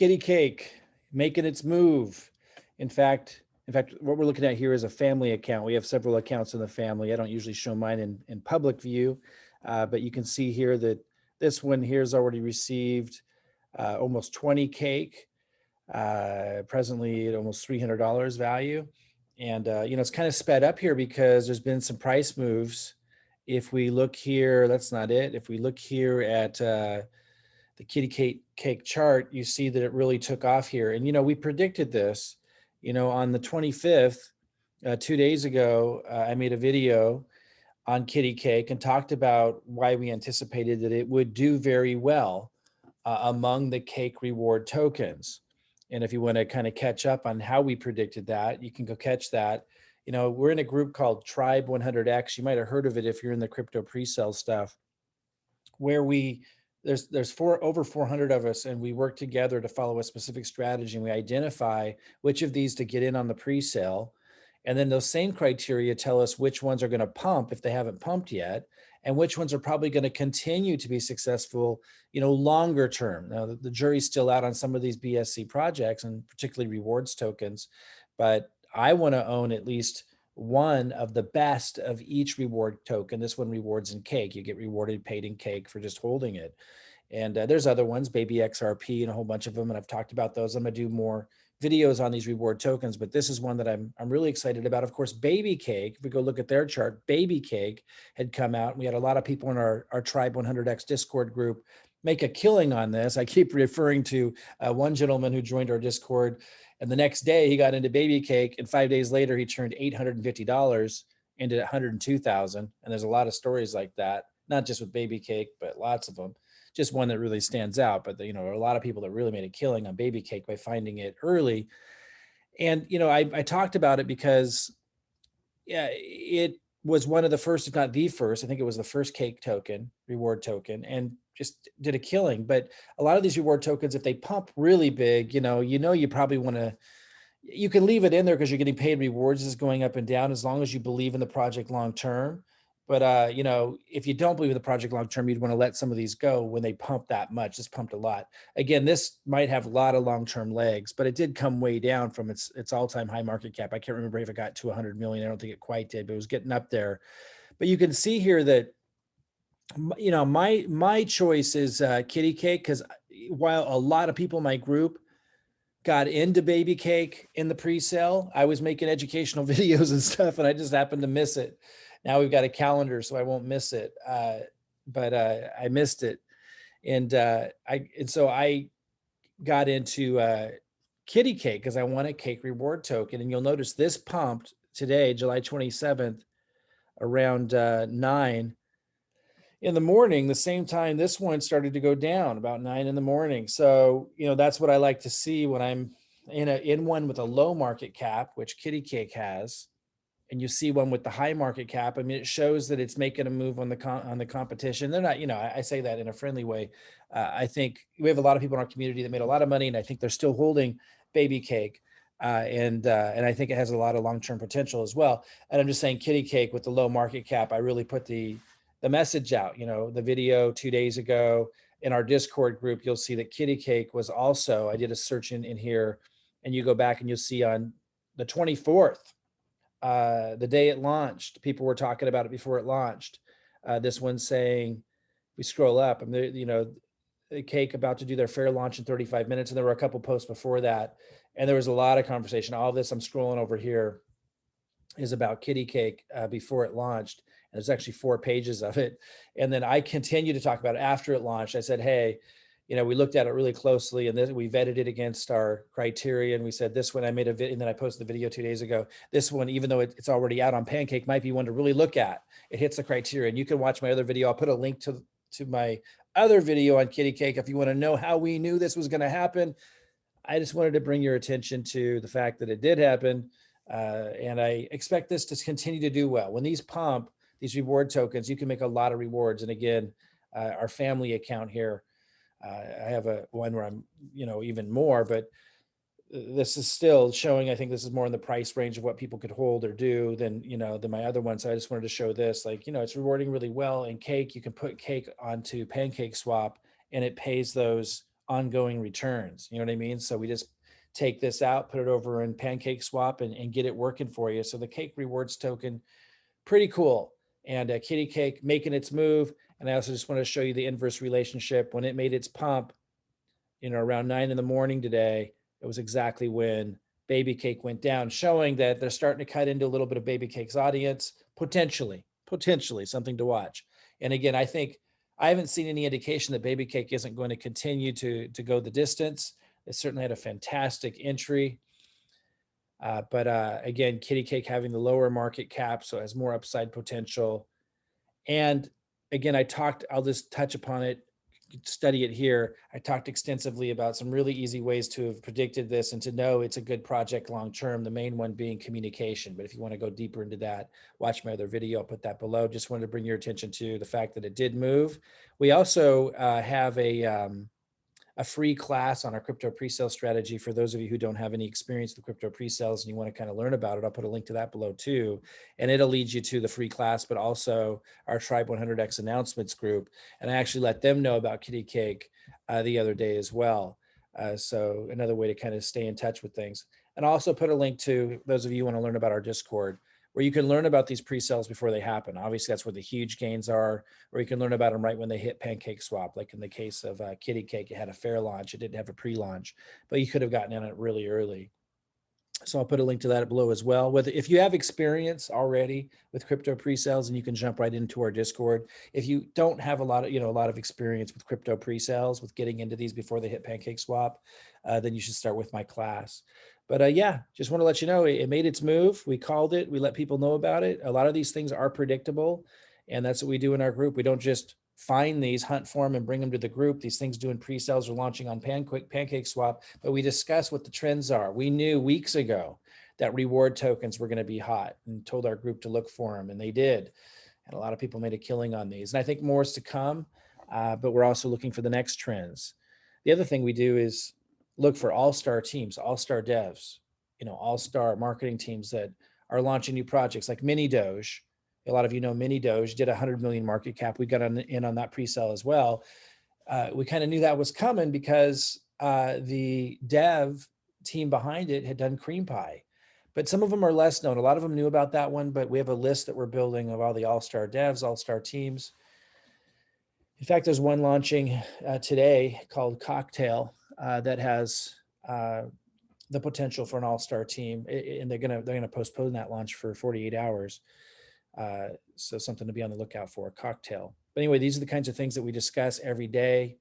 KittyCake making its move. In fact, what we're looking at here is a family account. We have several accounts in the family. I don't usually show mine in public view, but you can see here that this one here has already received almost 20 cake, presently at almost $300 value. And, it's kind of sped up here because there's been some price moves. If we look here, that's not it. If we look here at the KittyCake chart, you see that it really took off here. And, we predicted this, on the 25th, 2 days ago, I made a video on KittyCake and talked about why we anticipated that it would do very well among the cake reward tokens. And if you want to kind of catch up on how we predicted that, you can go catch that. We're in a group called Tribe 100X. You might have heard of it if you're in the crypto pre-sale stuff, where there's over 400 of us, and we work together to follow a specific strategy, and we identify which of these to get in on the pre-sale. And then those same criteria tell us which ones are going to pump if they haven't pumped yet, and which ones are probably going to continue to be successful, longer term. Now, the jury's still out on some of these BSC projects, and particularly rewards tokens, but I want to own at least one of the best of each reward token. This one rewards in cake. You get rewarded paid in cake for just holding it. And there's other ones, Baby XRP and a whole bunch of them, and I've talked about those. I'm going to do more videos on these reward tokens, but this is one that I'm really excited about. Of course, Baby Cake, if we go look at their chart, Baby Cake had come out. We had a lot of people in our Tribe 100X Discord group make a killing on this. I keep referring to one gentleman who joined our Discord, and the next day he got into Baby Cake, and 5 days later he turned $850 into 102,000. And there's a lot of stories like that, not just with Baby Cake, but lots of them. Just one that really stands out. But there are a lot of people that really made a killing on Baby Cake by finding it early. And I talked about it because it was one of the first, if not the first. I think it was the first cake token, reward token, and just did a killing. But a lot of these reward tokens, if they pump really big, you probably want to. You can leave it in there because you're getting paid rewards is going up and down as long as you believe in the project long term. But if you don't believe in the project long term, you'd want to let some of these go when they pump that much. This pumped a lot. Again, this might have a lot of long term legs, but it did come way down from its all time high market cap. I can't remember if it got to 100 million. I don't think it quite did, but it was getting up there. But you can see here that my choice is KittyCake, because while a lot of people in my group got into Baby Cake in the pre-sale, I was making educational videos and stuff, and I just happened to miss it. Now we've got a calendar, so I won't miss it. But I missed it, and so I got into KittyCake because I want a cake reward token. And you'll notice this pumped today, July 27th, around 9 in the morning, the same time this one started to go down, about 9 in the morning. So that's what I like to see when I'm in one with a low market cap, which KittyCake has, and you see one with the high market cap. I mean, it shows that it's making a move on the competition. They're not, I say that in a friendly way. I think we have a lot of people in our community that made a lot of money, and I think they're still holding Baby Cake. And I think it has a lot of long-term potential as well. And I'm just saying KittyCake with the low market cap, I really put the message out. The video 2 days ago in our Discord group, you'll see that KittyCake was also, I did a search in here, and you go back and you'll see on the 24th, the day it launched, people were talking about it before it launched. This one's saying, we scroll up, and the Cake about to do their fair launch in 35 minutes. And there were a couple posts before that, and there was a lot of conversation. All of this, I'm scrolling over here, is about KittyCake before it launched. And there's actually 4 pages of it. And then I continue to talk about it after it launched. I said, hey, we looked at it really closely, and then we vetted it against our criteria. And we said, this one, I made a video, and then I posted the video 2 days ago. This one, even though it's already out on Pancake, might be one to really look at. It hits the criteria. And you can watch my other video. I'll put a link to my other video on KittyCake if you want to know how we knew this was going to happen. I just wanted to bring your attention to the fact that it did happen. And I expect this to continue to do well. When these pump, these reward tokens, you can make a lot of rewards. And again, our family account here, I have one where I'm, even more, but this is still showing, I think this is more in the price range of what people could hold or do than my other ones. So I just wanted to show this, it's rewarding really well. And Cake, you can put Cake onto Pancake Swap, and it pays those ongoing returns. You know what I mean? So we just take this out, put it over in Pancake Swap and get it working for you. So the cake rewards token, pretty cool. And KittyCake making its move. And I also just want to show you the inverse relationship. When it made its pump, around 9 in the morning today, it was exactly when Baby Cake went down, showing that they're starting to cut into a little bit of Baby Cake's audience, potentially something to watch. And again, I think I haven't seen any indication that Baby Cake isn't going to continue to go the distance. It certainly had a fantastic entry. But again, KittyCake having the lower market cap, so it has more upside potential. And again, I'll just touch upon it, study it here. I talked extensively about some really easy ways to have predicted this and to know it's a good project long-term, the main one being communication. But if you want to go deeper into that, watch my other video, I'll put that below. Just wanted to bring your attention to the fact that it did move. We also have a free class on our crypto pre-sale strategy for those of you who don't have any experience with crypto pre-sales and you want to kind of learn about it. I'll put a link to that below too. And it'll lead you to the free class, but also our Tribe 100X announcements group. And I actually let them know about KittyCake the other day as well. So another way to kind of stay in touch with things. And I'll also put a link to those of you who want to learn about our Discord, where you can learn about these pre-sales before they happen. Obviously, that's where the huge gains are, or you can learn about them right when they hit Pancake Swap. Like in the case of KittyCake, it had a fair launch. It didn't have a pre-launch, but you could have gotten in it really early. So I'll put a link to that below as well. If you have experience already with crypto pre-sales, and you can jump right into our Discord. If you don't have a lot of experience with crypto pre-sales, with getting into these before they hit Pancake Swap, then you should start with my class. But yeah, just want to let you know it made its move. We called it. We let people know about it. A lot of these things are predictable, and that's what we do in our group. We don't just find these, hunt for them, and bring them to the group. These things doing pre-sales or launching on Pancake Swap, but we discuss what the trends are. We knew weeks ago that reward tokens were going to be hot and told our group to look for them, and they did. And a lot of people made a killing on these. And I think more is to come, but we're also looking for the next trends. The other thing we do is look for all-star teams, all-star devs, all-star marketing teams that are launching new projects like Mini Doge. A lot of you know Mini Doge did 100 million market cap. We got in on that pre-sale as well. We kind of knew that was coming because the dev team behind it had done Cream Pie. But some of them are less known. A lot of them knew about that one, but we have a list that we're building of all the all-star devs, all-star teams. In fact, there's one launching today called Cocktail that has the potential for an all-star team, and they're gonna postpone that launch for 48 hours. So something to be on the lookout for, Cocktail. But anyway, these are the kinds of things that we discuss every day.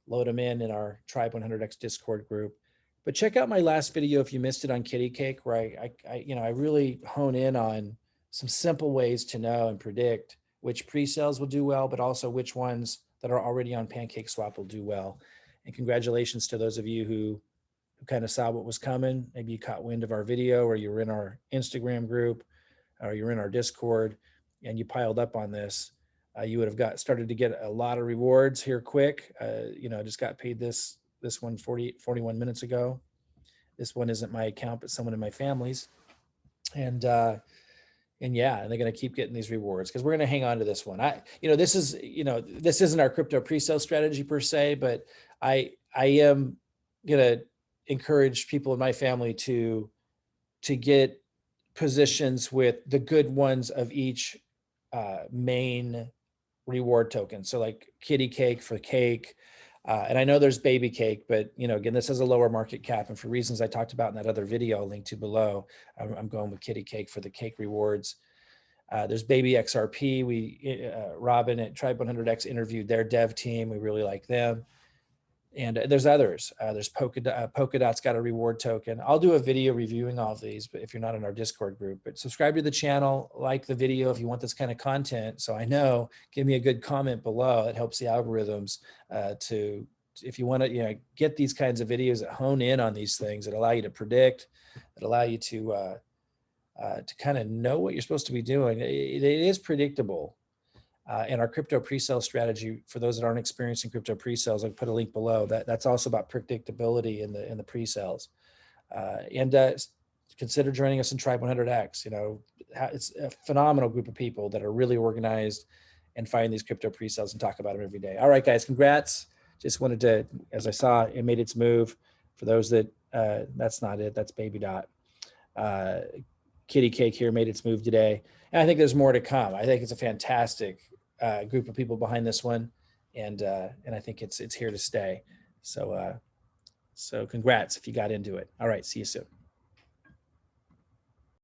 Load them in our Tribe 100X Discord group. But check out my last video if you missed it on KittyCake, where I really hone in on some simple ways to know and predict which pre-sales will do well, but also which ones that are already on Pancake Swap will do well. And congratulations to those of you who kind of saw what was coming. Maybe you caught wind of our video, or you were in our Instagram group, or you're in our Discord, and you piled up on this. You would have started to get a lot of rewards here quick. I just got paid this one 41 minutes ago. This one isn't my account, but someone in my family's. And yeah, and they're going to keep getting these rewards because we're going to hang on to this one. This isn't our crypto pre-sale strategy per se, but I am going to encourage people in my family to get positions with the good ones of each main reward token. So like KittyCake for cake. And I know there's Baby Cake, but again, this has a lower market cap. And for reasons I talked about in that other video I'll link to below, I'm going with KittyCake for the cake rewards. There's Baby XRP. Robin at Tribe 100X interviewed their dev team. We really like them. And there's others. There's Polkadot's got a reward token. I'll do a video reviewing all of these, but if you're not in our Discord group, but subscribe to the channel, like the video if you want this kind of content. So I know, give me a good comment below. It helps the algorithms if you want to, get these kinds of videos that hone in on these things, that allow you to predict, that allow you to kind of know what you're supposed to be doing. It is predictable. And our crypto pre-sale strategy, for those that aren't experiencing crypto pre-sales, I'll put a link below. That's also about predictability in the pre-sales. And consider joining us in Tribe 100X. It's a phenomenal group of people that are really organized and find these crypto pre-sales and talk about them every day. All right, guys, congrats. just wanted to, as I saw, it made its move. For those that, that's not it, that's Baby Dot. KittyCake here made its move today. And I think there's more to come. I think it's a fantastic group of people behind this one. And I think it's here to stay. So, so congrats if you got into it. All right, see you soon.